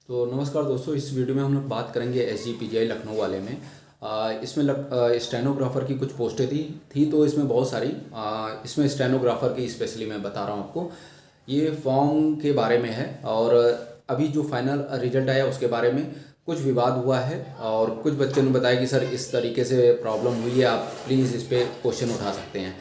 तो नमस्कार दोस्तों, इस वीडियो में हम लोग बात करेंगे SGPGI लखनऊ वाले में। इसमें स्टेनोग्राफ़र की कुछ पोस्टें थी तो इसमें बहुत सारी इसमें स्टेनोग्राफ़र की स्पेशली मैं बता रहा हूँ आपको। ये फॉर्म के बारे में है और अभी जो फाइनल रिजल्ट आया उसके बारे में कुछ विवाद हुआ है और कुछ बच्चों ने बताया कि सर इस तरीके से प्रॉब्लम हुई है, आप प्लीज़ इस पर क्वेश्चन उठा सकते हैं।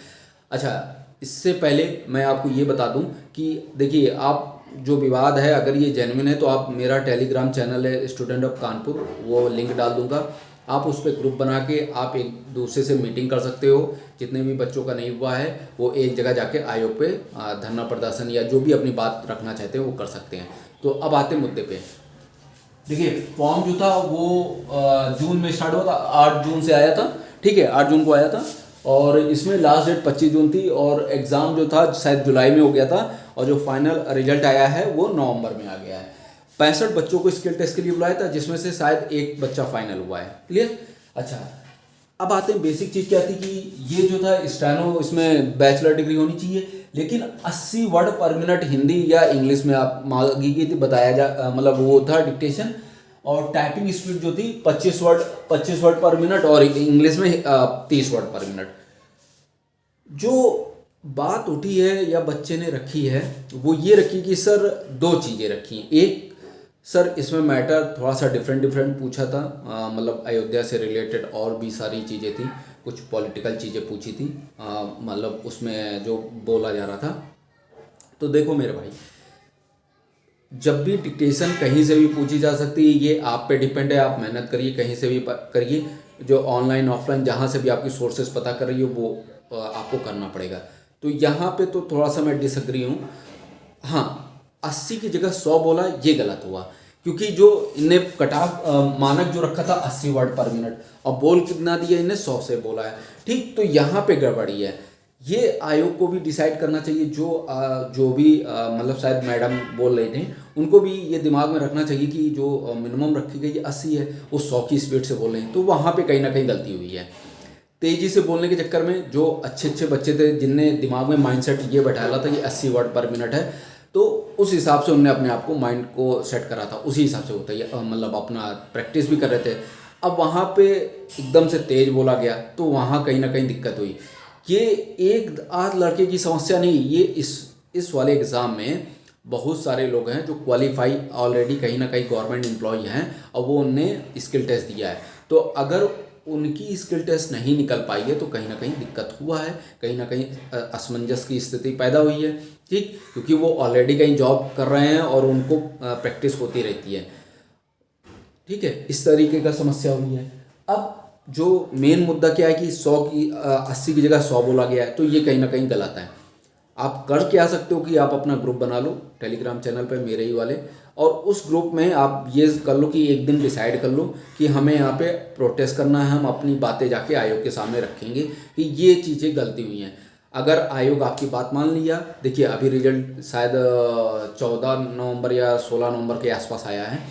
अच्छा, इससे पहले मैं आपको ये बता दूं कि देखिए, आप जो विवाद है अगर ये जेन्युइन है तो आप मेरा टेलीग्राम चैनल है स्टूडेंट ऑफ कानपुर, वो लिंक डाल दूंगा। आप उस पर ग्रुप बना के आप एक दूसरे से मीटिंग कर सकते हो। जितने भी बच्चों का नहीं हुआ है वो एक जगह जाके आयोग पे धरना प्रदर्शन या जो भी अपनी बात रखना चाहते हैं वो कर सकते हैं। तो अब आते मुद्दे पे। देखिए, फॉर्म जो था वो जून में स्टार्ट हुआ था, 8 जून से आया था। ठीक है, 8 जून को आया था और इसमें लास्ट डेट 25 जून थी और एग्ज़ाम जो था शायद जुलाई में हो गया था और जो फाइनल रिजल्ट आया है वो नवंबर में आ गया है। 65 बच्चों को स्किल टेस्ट के लिए बुलाया था जिसमें से शायद एक बच्चा फाइनल हुआ है। क्लियर। अच्छा, अब आते हैं बेसिक चीज़ क्या थी कि ये जो था स्टेनो, इसमें बैचलर डिग्री होनी चाहिए, लेकिन 80 वर्ड पर मिनट हिंदी या इंग्लिश में आप मांगी गई थी, बताया जा मतलब वो था डिक्टेशन। और टाइपिंग स्पीड जो थी 25 वर्ड पर मिनट और इंग्लिश में 30 वर्ड पर मिनट। जो बात उठी है या बच्चे ने रखी है वो ये रखी कि सर दो चीज़ें रखी। एक, सर इसमें मैटर थोड़ा सा डिफरेंट पूछा था, मतलब अयोध्या से रिलेटेड और भी सारी चीज़ें थी, कुछ पॉलिटिकल चीज़ें पूछी थी, मतलब उसमें जो बोला जा रहा था। तो देखो मेरे भाई, जब भी डिक्टेशन कहीं से भी पूछी जा सकती है, ये आप पे डिपेंड है, आप मेहनत करिए, कहीं से भी करिए, जो ऑनलाइन ऑफलाइन जहाँ से भी आपकी सोर्सेज पता कर रही हो वो आपको करना पड़ेगा। तो यहाँ पे तो थोड़ा सा मैं डिसएग्री हूँ। हाँ, 80 की जगह 100 बोला, ये गलत हुआ, क्योंकि जो इनने कटाव मानक जो रखा था 80 वर्ड पर मिनट और बोल कितना दिया इन्हें 100 से बोला है। ठीक, तो यहाँ पे गड़बड़ी है। ये आयोग को भी डिसाइड करना चाहिए, जो भी मतलब शायद मैडम बोल रहे थे उनको भी ये दिमाग में रखना चाहिए कि जो मिनिमम रखी गई 80 है वो 100 की स्पीड से बोल रहे हैं, तो वहाँ पे कहीं ना कहीं गलती हुई है। तेज़ी से बोलने के चक्कर में जो अच्छे बच्चे थे जिनने दिमाग में माइंडसेट ये बैठाया था कि 80 वर्ड पर मिनट है, तो उस हिसाब से उन्होंने अपने आप को माइंड को सेट करा था, उसी हिसाब से होता है, मतलब अपना प्रैक्टिस भी कर रहे थे। अब वहाँ पे एकदम से तेज बोला गया तो वहाँ कहीं ना कहीं दिक्कत हुई। ये एक आध लड़के की समस्या नहीं, ये इस वाले एग्ज़ाम में बहुत सारे लोग हैं जो क्वालिफाई ऑलरेडी कहीं ना कहीं गवर्नमेंट एम्प्लॉय हैं और वो उनने स्किल टेस्ट दिया है। तो अगर उनकी स्किल टेस्ट नहीं निकल पाई है तो कहीं ना कहीं दिक्कत हुआ है, कहीं ना कहीं असमंजस की स्थिति पैदा हुई है। ठीक, क्योंकि वो ऑलरेडी कहीं जॉब कर रहे हैं और उनको प्रैक्टिस होती रहती है। ठीक है, इस तरीके का समस्या हुई है। अब जो मेन मुद्दा क्या है कि 80 की जगह 100 बोला गया है, तो ये कहीं ना कहीं गलत है। आप कर क्या सकते हो कि आप अपना ग्रुप बना लो टेलीग्राम चैनल पे मेरे ही वाले, और उस ग्रुप में आप ये कर लो कि एक दिन डिसाइड कर लो कि हमें यहाँ पे प्रोटेस्ट करना है, हम अपनी बातें जाके आयोग के सामने रखेंगे कि ये चीज़ें गलती हुई हैं। अगर आयोग आपकी बात मान लिया, देखिए अभी रिजल्ट शायद 14 नवंबर या 16 नवंबर के आसपास आया है।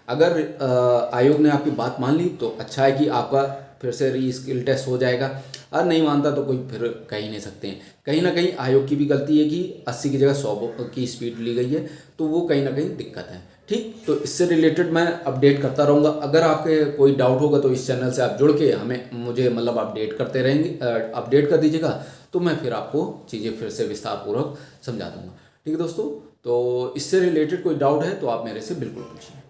अगर आयोग ने आपकी बात मान ली तो अच्छा है कि आपका फिर से री स्किल टेस्ट हो जाएगा, और नहीं मानता तो कोई फिर कह ही नहीं सकते हैं। कहीं ना कहीं आयोग की भी गलती है कि 80 की जगह 100 की स्पीड ली गई है, तो वो कहीं ना कहीं दिक्कत है। ठीक, तो इससे रिलेटेड मैं अपडेट करता रहूँगा। अगर आपके कोई डाउट होगा तो इस चैनल से आप जुड़ के मुझे मतलब अपडेट करते रहेंगे, अपडेट कर दीजिएगा, तो मैं फिर आपको चीज़ें फिर से विस्तार पूर्वक समझा दूँगा। ठीक है दोस्तों, तो इससे रिलेटेड कोई डाउट है तो आप मेरे से बिल्कुल पूछिए।